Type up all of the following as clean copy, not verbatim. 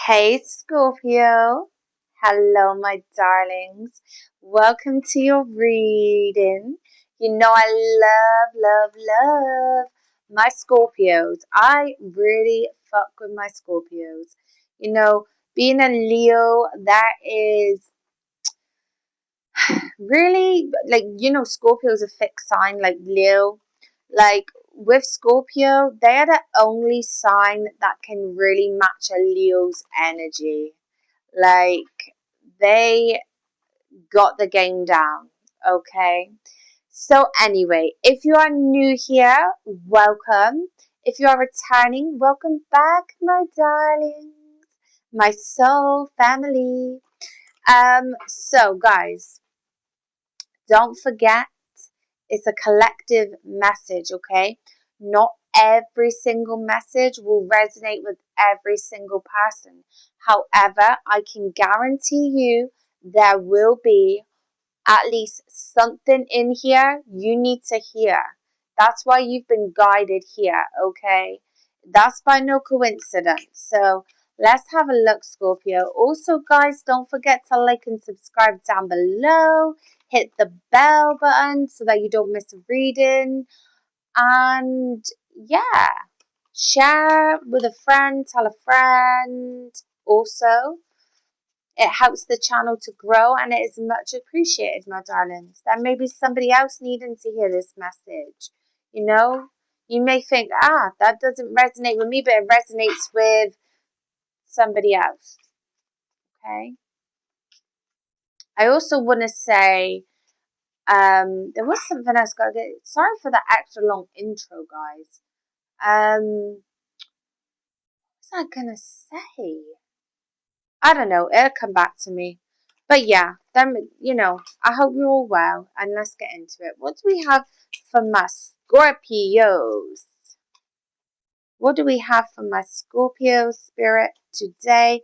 Hey Scorpio, hello my darlings. Welcome to your reading. You know I love my Scorpios. I really fuck with my Scorpios. You know, being a Leo, that is really Scorpio is a fixed sign like Leo. Like with Scorpio, they are the only sign that can really match a Leo's energy. Like they got the game down. Okay. So anyway, if you are new here, welcome. If you are returning, welcome back, my darlings, my soul family. So guys, don't forget it's a collective message, okay? Not every single message will resonate with every single person. However, I can guarantee you there will be at least something in here you need to hear. That's why you've been guided here, okay? That's by no coincidence. So let's have a look, Scorpio. Also, guys, don't forget to like and subscribe down below. Hit the bell button so that you don't miss a reading. And yeah, share with a friend, tell a friend. Also, it helps the channel to grow and it is much appreciated, my darlings. There may be somebody else needing to hear this message. You know, you may think, that doesn't resonate with me, but it resonates with somebody else. Okay. I also want to say, there was something else. Sorry for the extra long intro, guys. What was I gonna say? I don't know. It'll come back to me. But yeah, then I hope you're all well, and let's get into it. What do we have for my Scorpios? What do we have for my Scorpio spirit today?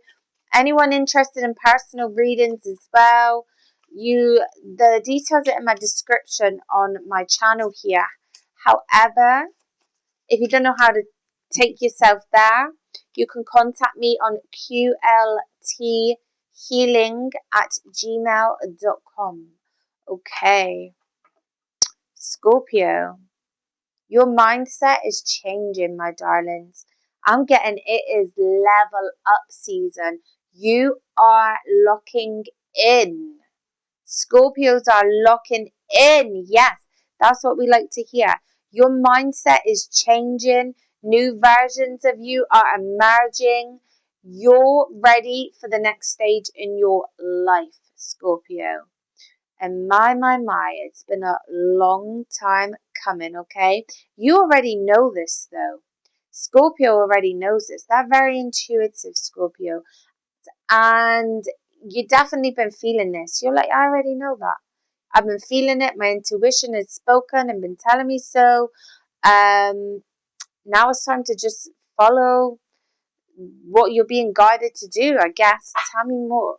Anyone interested in personal readings as well? The details are in my description on my channel here. However, if you don't know how to take yourself there, you can contact me on qlthealing@gmail.com. Okay, Scorpio, your mindset is changing, my darlings. I'm getting it is level up season. You are locking in. Scorpios are locking in. Yes, that's what we like to hear. Your mindset is changing. New versions of you are emerging. You're ready for the next stage in your life, Scorpio. And my, it's been a long time coming, okay? You already know this, though. Scorpio already knows this. They're very intuitive, Scorpio. And you definitely been feeling this. You're like, I already know that. I've been feeling it. My intuition has spoken and been telling me so. Now it's time to just follow what you're being guided to do, I guess. Tell me more.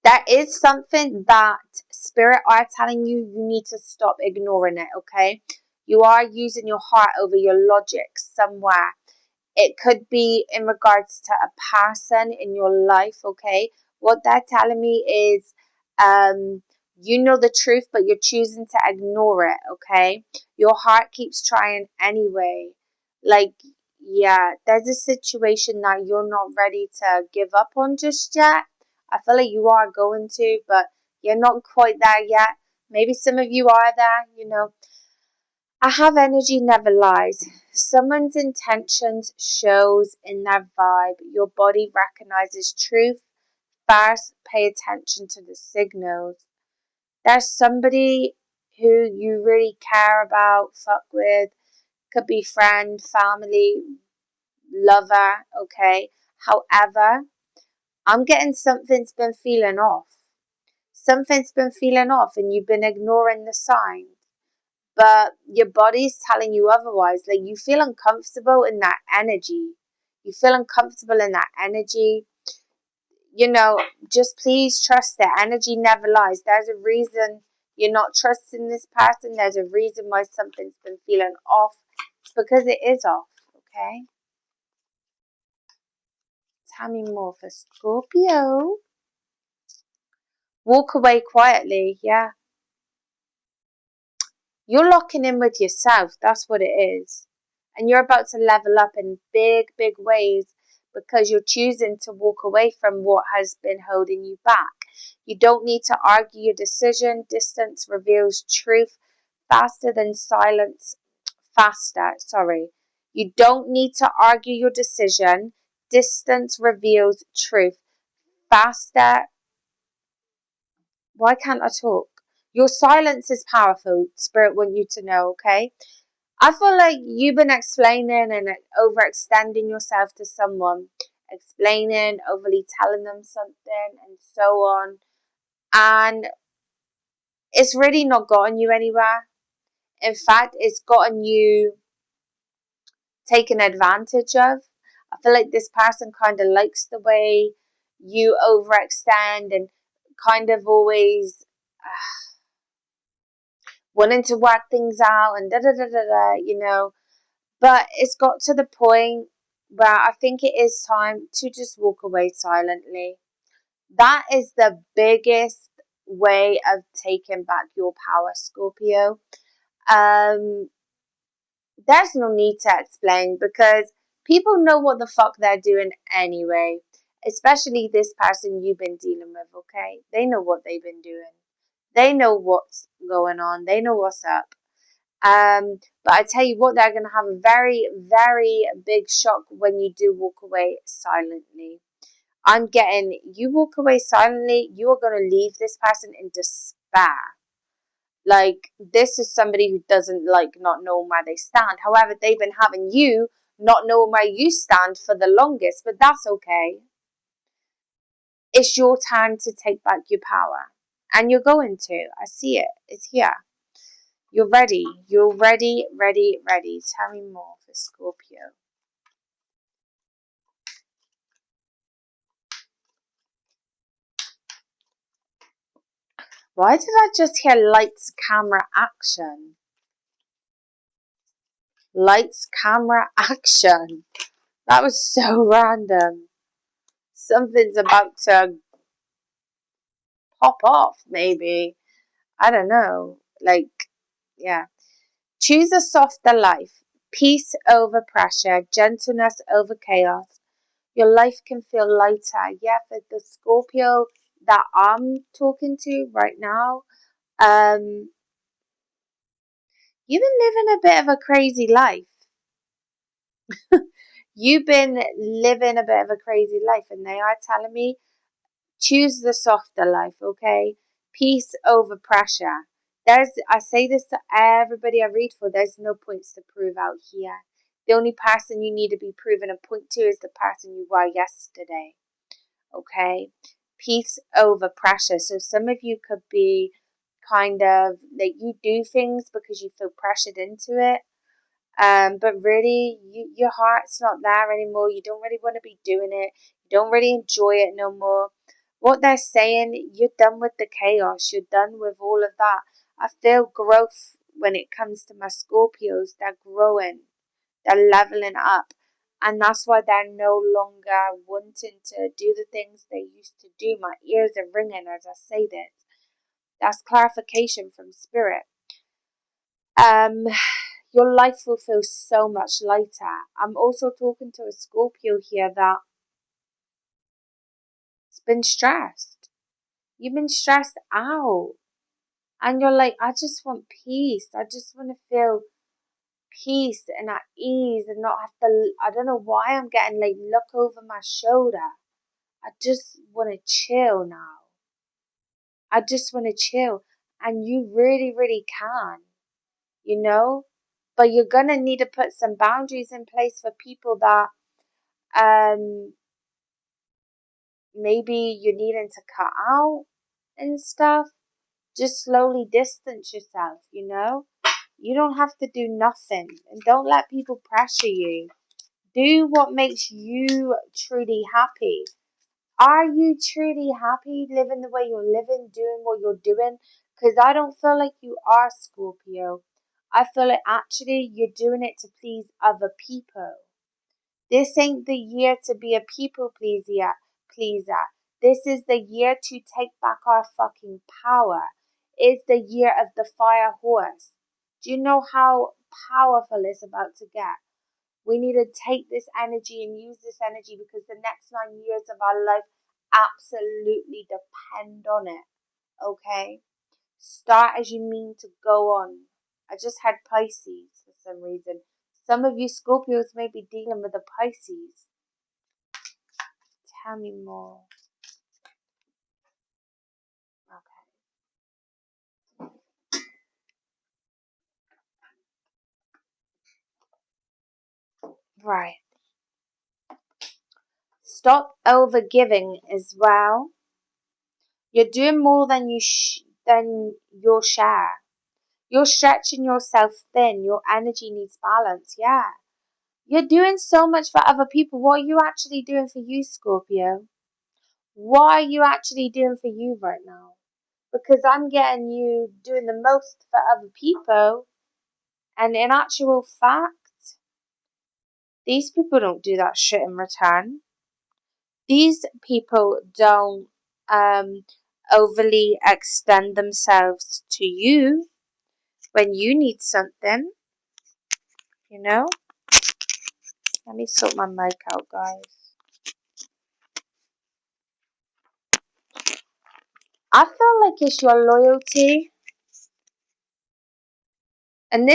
There is something that spirit are telling you need to stop ignoring it, okay? You are using your heart over your logic somewhere. It could be in regards to a person in your life, okay? What they're telling me is, you know the truth, but you're choosing to ignore it, okay? Your heart keeps trying anyway. Like, yeah, there's a situation that you're not ready to give up on just yet. I feel like you are going to, but you're not quite there yet. Maybe some of you are there. I have energy never lies. Someone's intentions shows in their vibe. Your body recognizes truth. First, pay attention to the signals. There's somebody who you really care about, fuck with. Could be friend, family, lover, okay? However, I'm getting something's been feeling off. Something's been feeling off and you've been ignoring the signs. But your body's telling you otherwise. Like you feel uncomfortable in that energy. You feel uncomfortable in that energy. you know, just please trust it. Energy never lies. There's a reason you're not trusting this person. There's a reason why something's been feeling off. It's because it is off, okay? Tell me more for Scorpio. Walk away quietly, yeah. You're locking in with yourself. That's what it is. And you're about to level up in big, big ways because you're choosing to walk away from what has been holding you back. You don't need to argue your decision. Distance reveals truth faster than silence. Faster, sorry. You don't need to argue your decision. Distance reveals truth faster. Why can't I talk? Your silence is powerful. Spirit want you to know, okay? I feel like you've been explaining and overextending yourself to someone, explaining, overly telling them something, and so on. And it's really not gotten you anywhere. In fact, it's gotten you taken advantage of. I feel like this person kind of likes the way you overextend and kind of always wanting to work things out and da da da da da, you know. But it's got to the point where I think it is time to just walk away silently. That is the biggest way of taking back your power, Scorpio. Um, there's no need to explain because people know what the fuck they're doing anyway. Especially this person you've been dealing with, okay? They know what they've been doing. They know what's going on. They know what's up. But I tell you what, they're going to have a very, very big shock when you do walk away silently. I'm getting, you walk away silently, you are going to leave this person in despair. Like, this is somebody who doesn't like not knowing where they stand. However, they've been having you not knowing where you stand for the longest, but that's okay. It's your time to take back your power. And you're going to. I see it. It's here. You're ready. You're ready, ready, ready. Tell me more for Scorpio. Why did I just hear lights, camera, action? Lights, camera, action. That was so random. Something's about to pop off, maybe. I don't know. Like, yeah. Choose a softer life. Peace over pressure. Gentleness over chaos. Your life can feel lighter. Yeah, for the Scorpio that I'm talking to right now, um, you've been living a bit of a crazy life. You've been living a bit of a crazy life, and they are telling me choose the softer life, okay? Peace over pressure. I say this to everybody I read for, there's no points to prove out here. The only person you need to be proven a point to is the person you were yesterday, okay? Peace over pressure. So some of you could be kind of like you do things because you feel pressured into it. But really, your heart's not there anymore. You don't really want to be doing it. You don't really enjoy it no more. What they're saying, you're done with the chaos. You're done with all of that. I feel growth when it comes to my Scorpios. They're growing. They're leveling up. And that's why they're no longer wanting to do the things they used to do. My ears are ringing as I say this. That's clarification from spirit. Um, your life will feel so much lighter. I'm also talking to a Scorpio here that's been stressed. You've been stressed out. And you're like, I just want peace. I just want to feel peace and at ease and not have to, I don't know why I'm getting like look over my shoulder. I just want to chill now. I just want to chill. And you really, really can, you know? But you're going to need to put some boundaries in place for people that maybe you're needing to cut out and stuff. Just slowly distance yourself, you know? You don't have to do nothing. And don't let people pressure you. Do what makes you truly happy. Are you truly happy living the way you're living, doing what you're doing? Because I don't feel like you are, Scorpio. I feel like actually you're doing it to please other people. This ain't the year to be a people pleaser. This is the year to take back our fucking power. It's the year of the fire horse. Do you know how powerful it's about to get? We need to take this energy and use this energy because the next 9 years of our life absolutely depend on it. Okay? Start as you mean to go on. I just had Pisces for some reason. Some of you Scorpios may be dealing with a Pisces. Tell me more. Okay. Right. Stop overgiving as well. You're doing more than than your share. You're stretching yourself thin. Your energy needs balance. Yeah. You're doing so much for other people. What are you actually doing for you, Scorpio? What are you actually doing for you right now? Because I'm getting you doing the most for other people. And in actual fact, these people don't do that shit in return. These people don't overly extend themselves to you when you need something, you know? Let me sort my mic out, guys. I feel like it's your loyalty. And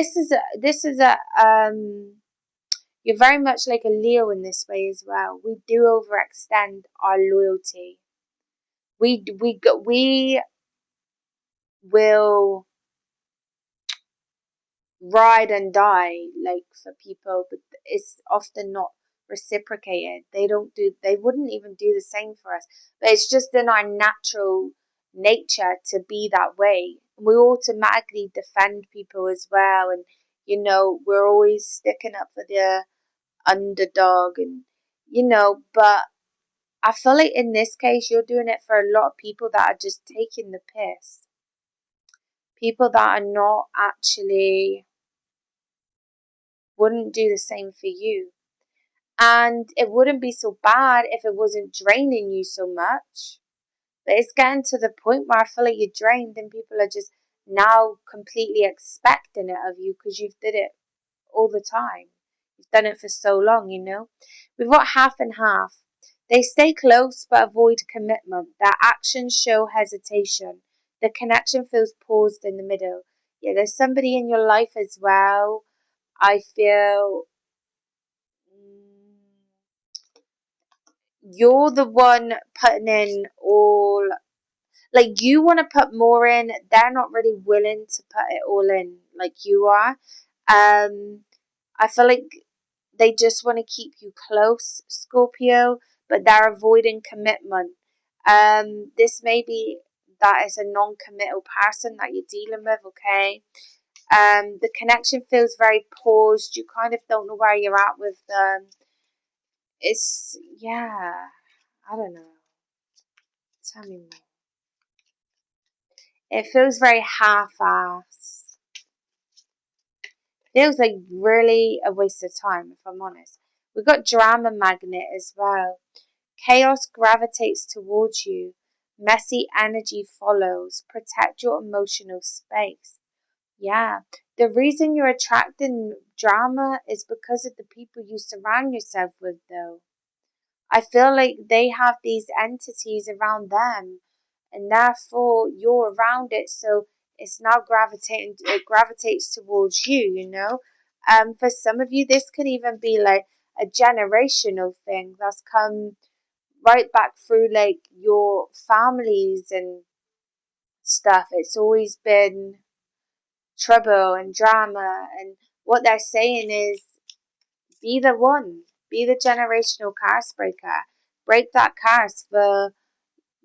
you're very much like a Leo in this way as well. We do overextend our loyalty. We will ride and die like for people, but it's often not reciprocated. They wouldn't even do the same for us. But it's just in our natural nature to be that way. We automatically defend people as well, and we're always sticking up for the underdog, and but I feel like in this case you're doing it for a lot of people that are just taking the piss. People that are not actually wouldn't do the same for you. And it wouldn't be so bad if it wasn't draining you so much. But it's getting to the point where I feel like you're drained and people are just now completely expecting it of you because you've did it all the time. You've done it for so long. We've got half and half. They stay close but avoid commitment. Their actions show hesitation. The connection feels paused in the middle. Yeah, there's somebody in your life as well. I feel you're the one putting in all, like you want to put more in. They're not really willing to put it all in like you are. I feel like they just want to keep you close, Scorpio, but they're avoiding commitment. This may be that is a non-committal person that you're dealing with, okay? The connection feels very paused. You kind of don't know where you're at with them. Yeah, I don't know. Tell me more. It feels very half-assed. Feels like really a waste of time, if I'm honest. We've got drama magnet as well. Chaos gravitates towards you. Messy energy follows. Protect your emotional space. Yeah. The reason you're attracting drama is because of the people you surround yourself with, though. I feel like they have these entities around them, and therefore you're around it, so it's now it gravitates towards you. For some of you, this could even be like a generational thing that's come right back through like your families and stuff. It's always been trouble and drama, and what they're saying is be the one, be the generational curse breaker, break that curse for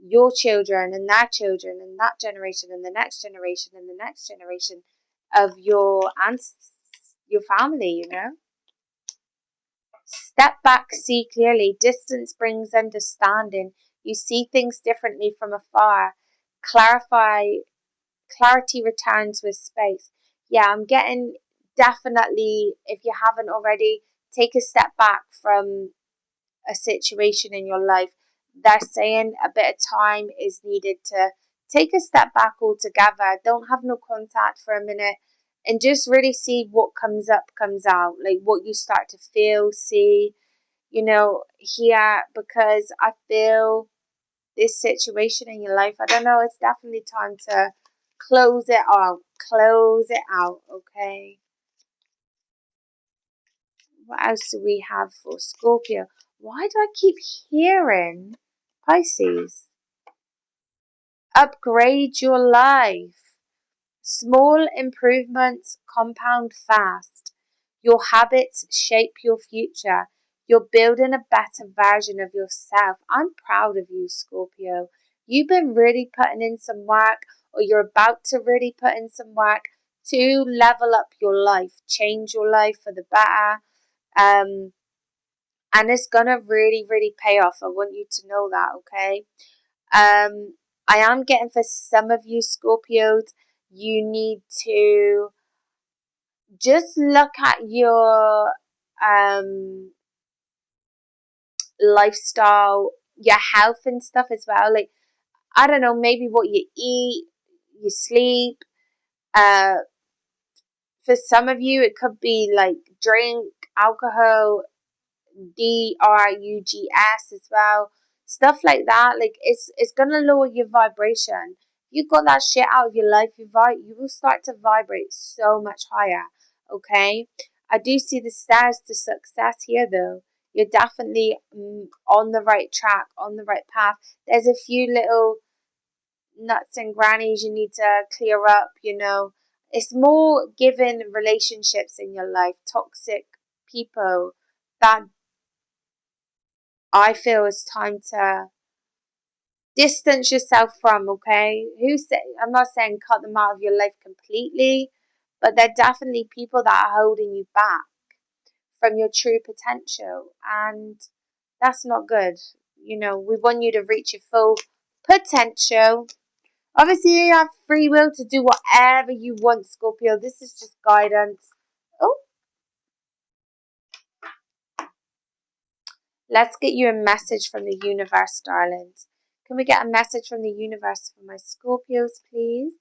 your children and their children and that generation and the next generation and the next generation of your your family. Step back, see clearly. Distance brings understanding. You see things differently from afar. Clarity returns with space. Yeah, I'm getting, definitely, if you haven't already, take a step back from a situation in your life. They're saying a bit of time is needed to take a step back altogether. Don't have no contact for a minute and just really see what comes up, comes out, like what you start to feel, see, here, because I feel this situation in your life, I don't know, it's definitely time to close it out. Close it out, okay? What else do we have for Scorpio? Why do I keep hearing Pisces? Upgrade your life. Small improvements compound fast. Your habits shape your future. You're building a better version of yourself. I'm proud of you, Scorpio. You've been really putting in some work, or you're about to really put in some work to level up your life, change your life for the better. Um, and it's gonna really, really pay off. I want you to know that, okay? I am getting, for some of you Scorpios, you need to just look at your lifestyle, your health and stuff as well. Like, I don't know, maybe what you eat, you sleep. Uh, for some of you, it could be like drink, alcohol, drugs as well, stuff like that. Like, it's gonna lower your vibration. You got that shit out of your life, you will start to vibrate so much higher. Okay, I do see the stairs to success here, though. You're definitely on the right track, on the right path. There's a few little nuts and grannies you need to clear up. It's more given relationships in your life, toxic people that I feel it's time to distance yourself from, okay? I'm not saying cut them out of your life completely, but they're definitely people that are holding you back from your true potential, and that's not good. We want you to reach your full potential. Obviously, you have free will to do whatever you want, Scorpio. This is just guidance. Oh, let's get you a message from the universe, darlings. Can we get a message from the universe for my Scorpios, please?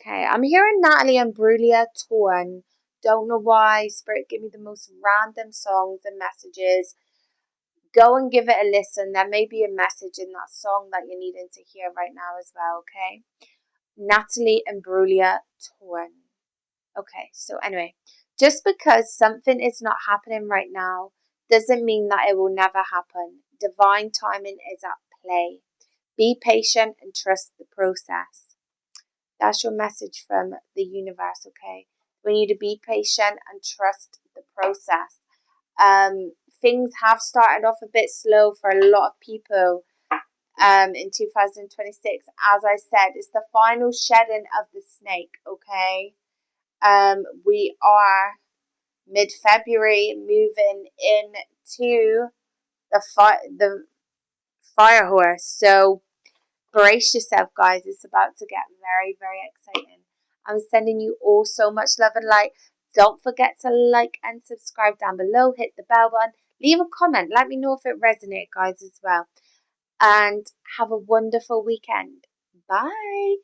Okay, I'm hearing Natalie and Brulia torn. Don't know why. Spirit give me the most random songs and messages. Go and give it a listen. There may be a message in that song that you're needing to hear right now as well, okay? Natalie and Brulia torn. Okay, so anyway, just because something is not happening right now doesn't mean that it will never happen. Divine timing is at play. Be patient and trust the process. That's your message from the universe, okay? We need to be patient and trust the process. Things have started off a bit slow for a lot of people in 2026. As I said, it's the final shedding of the snake, okay? We are mid-February, moving into the fire horse. So brace yourself, guys. It's about to get very, very exciting. I'm sending you all so much love and light. Don't forget to like and subscribe down below. Hit the bell button. Leave a comment. Let me know if it resonates, guys, as well. And have a wonderful weekend. Bye.